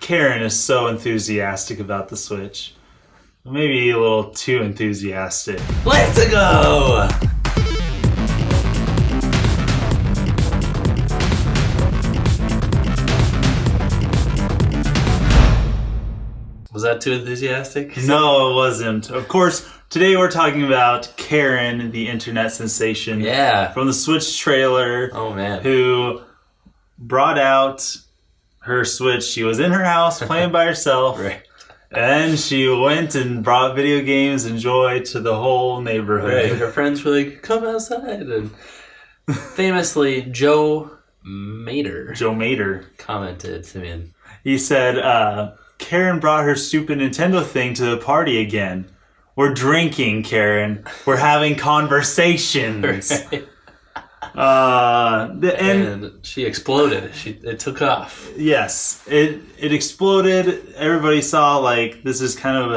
Karen is so enthusiastic about the Switch. Maybe a little too enthusiastic. Let's go! Was that too enthusiastic? No, it wasn't. Of course, today we're talking about Karen, the internet sensation. Yeah. From the Switch trailer. Oh, man. Who brought out her Switch. She was in her house playing by herself. Right. And she went and brought video games and joy to the whole neighborhood. Right. Her friends were like, come outside. And famously, Joe Mater commented to me. He said, Karen brought her stupid Nintendo thing to the party again. We're drinking, Karen. We're having conversations. Right. And she exploded. It took off. Yes, it exploded. Everybody saw like this is kind of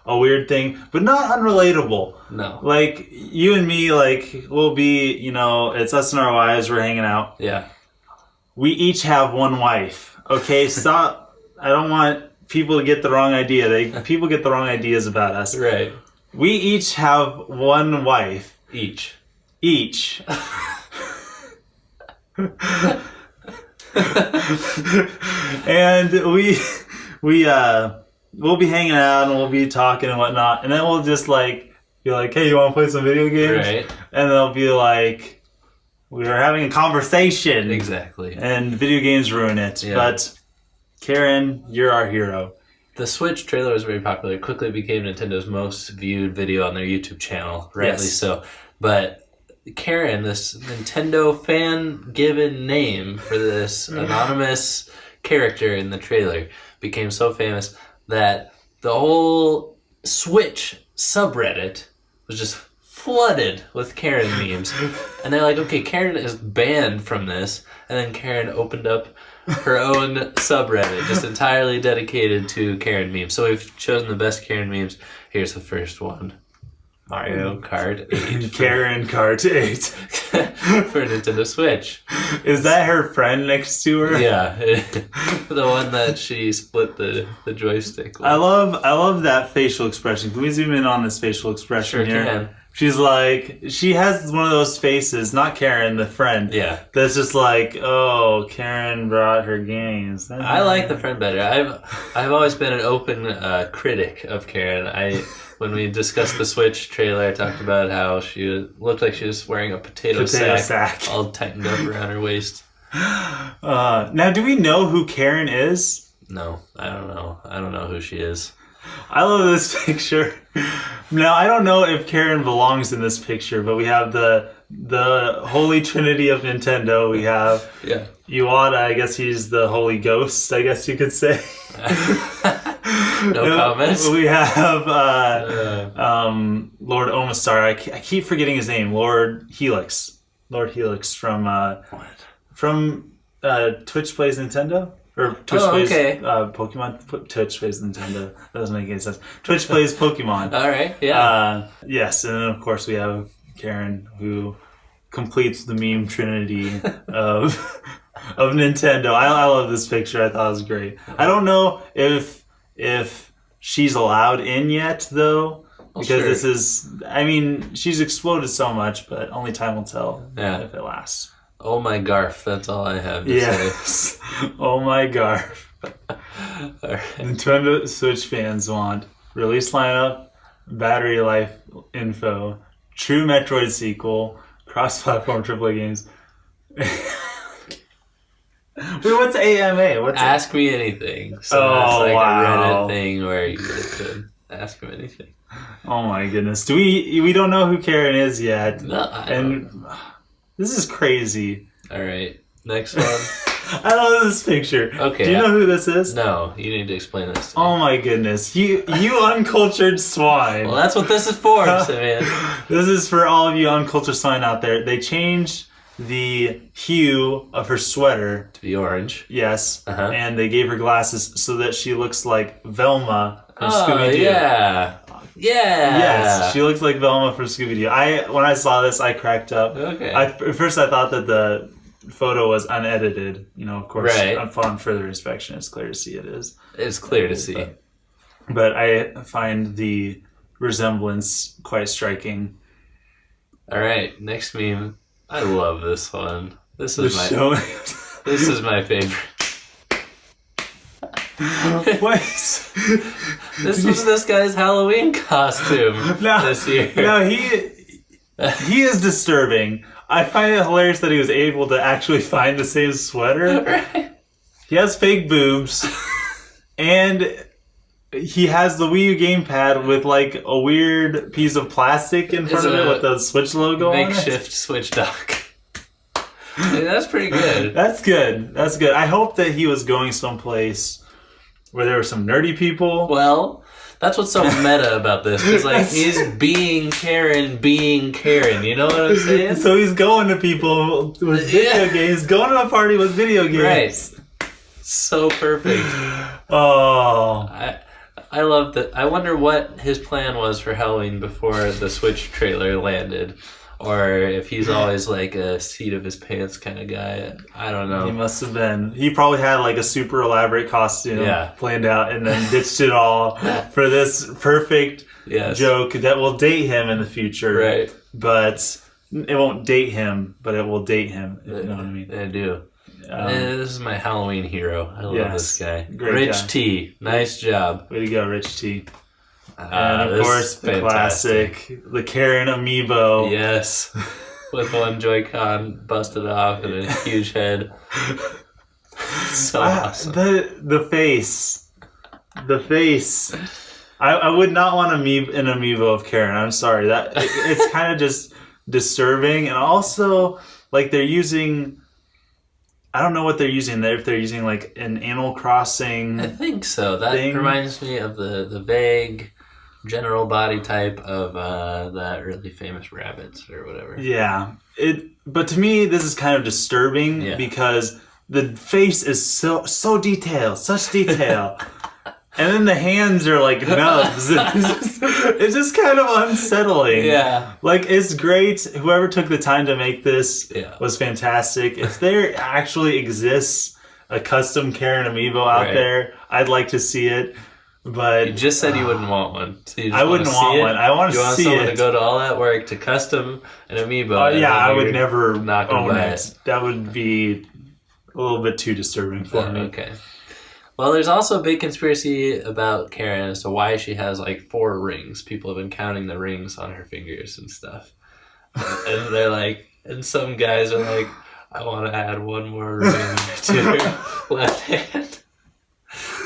a weird thing, but not unrelatable. No, like you and me, like we'll be, it's us and our wives. We're hanging out. Yeah, we each have one wife. Okay, stop. I don't want people to get the wrong idea. People get the wrong ideas about us. Right. We each have one wife. Each. And we'll be hanging out and we'll be talking and whatnot, and then we'll just like be like, hey, you want to play some video games? Right. And they'll be like, we were having a conversation. Exactly. And video games ruin it. Yeah. But Karen, you're our hero. The Switch trailer was very popular. It quickly became Nintendo's most viewed video on their YouTube channel, rightly so. But Karen, this Nintendo fan-given name for this anonymous character in the trailer, became so famous that the whole Switch subreddit was just flooded with Karen memes. And they're like, okay, Karen is banned from this. And then Karen opened up her own subreddit, just entirely dedicated to Karen memes. So we've chosen the best Karen memes. Here's the first one. Mario Kart 8. Karen Kart 8. For Nintendo Switch. Is that her friend next to her? Yeah. The one that she split the joystick with. I love that facial expression. Can we zoom in on this facial expression here? Can. She's like, she has one of those faces, not Karen, the friend. Yeah. That's just like, oh, Karen brought her games. I like the friend better. I've always been an open critic of Karen. When we discussed the Switch trailer, I talked about how she looked like she was wearing a potato sack all tightened up around her waist. Now, do we know who Karen is? No, I don't know. I don't know who she is. I love this picture. Now, I don't know if Karen belongs in this picture, but we have the Holy Trinity of Nintendo. We have Iwata, I guess he's the Holy Ghost, I guess you could say. No comments. We have Lord Omastar. I keep forgetting his name. Lord Helix from Twitch Plays Nintendo. Or Twitch plays Pokemon. Twitch plays Nintendo. That doesn't make any sense. Twitch plays Pokemon. All right, yeah. Yes, and then of course we have Karen, who completes the meme trinity of Nintendo. I love this picture. I thought it was great. I don't know if she's allowed in yet, though, because this is. I mean, she's exploded so much, but only time will tell if it lasts. Oh my garf, that's all I have to say. Oh my garf. Right. Nintendo Switch fans want release lineup, battery life info, true Metroid sequel, cross-platform AAA games. Wait, what's AMA? Ask me anything. So that's like a Reddit thing where you could ask him anything. Oh my goodness. We don't know who Karen is yet. No, I don't. This is crazy. All right, next one. I love this picture. Okay. Do you know who this is? No, you need to explain this to me. Oh my goodness. You uncultured swine. Well, that's what this is for, man. This is for all of you uncultured swine out there. They changed the hue of her sweater. To be orange. Yes. And they gave her glasses so that she looks like Velma from Scooby-Doo. Yeah. Yes, she looks like Velma from Scooby-Doo. When I saw this, I cracked up. Okay. At first I thought that photo was unedited. Of course, Right. upon further inspection, it's clear to see it is. It's clear to see. But I find the resemblance quite striking. All right, next meme. I love this one. This is my favorite. What? This was this guy's Halloween costume this year. No, he is disturbing. I find it hilarious that he was able to actually find the same sweater. Right. He has fake boobs, and he has the Wii U gamepad with like a weird piece of plastic in front of it with the Switch logo on it. Makeshift Switch dock. That's pretty good. That's good. I hope that he was going someplace where there were some nerdy people. Well, that's what's so meta about this. Because he's being Karen. You know what I'm saying? So he's going to people with video games, going to a party with video games. Right. So perfect. Oh. I love that. I wonder what his plan was for Halloween before the Switch trailer landed. Or if he's always like a seat of his pants kind of guy. I don't know. He must have been. He probably had like a super elaborate costume planned out and then ditched it all for this perfect joke that will date him in the future. Right. But it won't date him, but it will date him. You know what I mean? I do. This is my Halloween hero. I love this guy. Great Rich guy. T. Nice job. Way to go, Rich T. And of course, the fantastic. classic, the Karen amiibo. Yes. With one Joy-Con busted off and a huge head. So awesome. The face. I would not want an amiibo of Karen. I'm sorry. It's kind of just disturbing. And also, like, they're using... I don't know what they're using there. If they're using, like, an Animal Crossing I think so. That thing. reminds me of the vague... general body type of that really famous rabbits or whatever. Yeah. But to me, this is kind of disturbing because the face is so detailed, such detail. And then the hands are like nubs. It's just kind of unsettling. Yeah. Like, it's great. Whoever took the time to make this was fantastic. If there actually exists a custom Karen amiibo out there, I'd like to see it. But you just said you wouldn't want one. So you just I wouldn't want one. I want to see it. You want someone to go to all that work to custom an amiibo. I would never own it. That would be a little bit too disturbing for me. Okay. Well, there's also a big conspiracy about Karen as to why she has like 4 rings. People have been counting the rings on her fingers and stuff. And they're like, and some guys are like, I want to add one more ring to her left hand.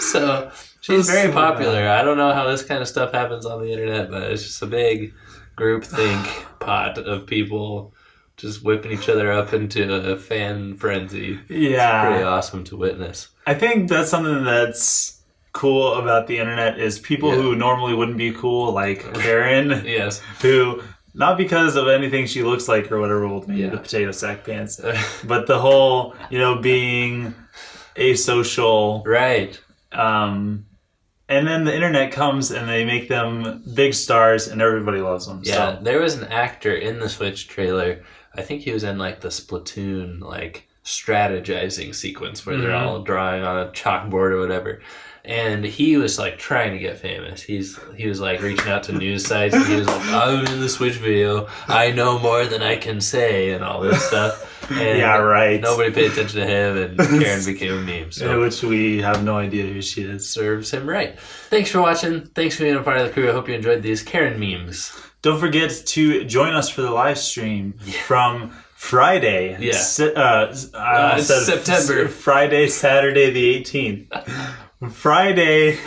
So... she's very popular. I don't know how this kind of stuff happens on the internet, but it's just a big groupthink pot of people just whipping each other up into a fan frenzy. Yeah. It's pretty awesome to witness. I think that's something that's cool about the internet is people who normally wouldn't be cool, like Karen. Yes. Who, not because of anything she looks like or whatever, with maybe the potato sack pants, but the whole, being asocial. Right. And then the internet comes and they make them big stars and everybody loves them. Yeah, so. There was an actor in the Switch trailer. I think he was in like the Splatoon strategizing sequence where they're all drawing on a chalkboard or whatever. And he was like trying to get famous. He was like reaching out to news sites and he was like, I'm in the Switch video. I know more than I can say and all this stuff. And nobody paid attention to him and Karen became a meme. So which we have no idea who she is. Serves him right. Thanks for watching. Thanks for being a part of the crew. I hope you enjoyed these Karen memes. Don't forget to join us for the live stream from Friday. Yeah. September. Friday, Saturday the 18th. Friday,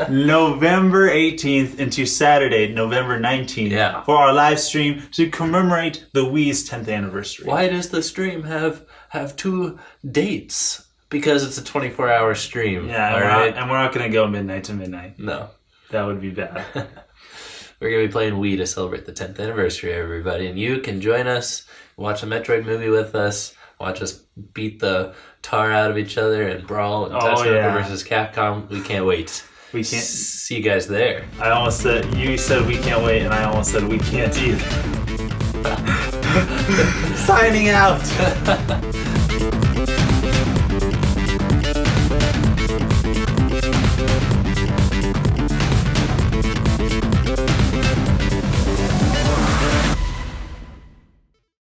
November 18th into Saturday, November 19th for our live stream to commemorate the Wii's 10th anniversary. Why does the stream have 2 dates? Because it's a 24-hour stream. Yeah, and we're not going to go midnight to midnight. No. That would be bad. We're going to be playing Wii to celebrate the 10th anniversary, everybody. And you can join us, watch a Metroid movie with us, watch us beat the tar out of each other and brawl and Touchdown versus Capcom. We can't wait. We can't see you guys there. You said we can't wait, and I almost said we can't either. Signing out.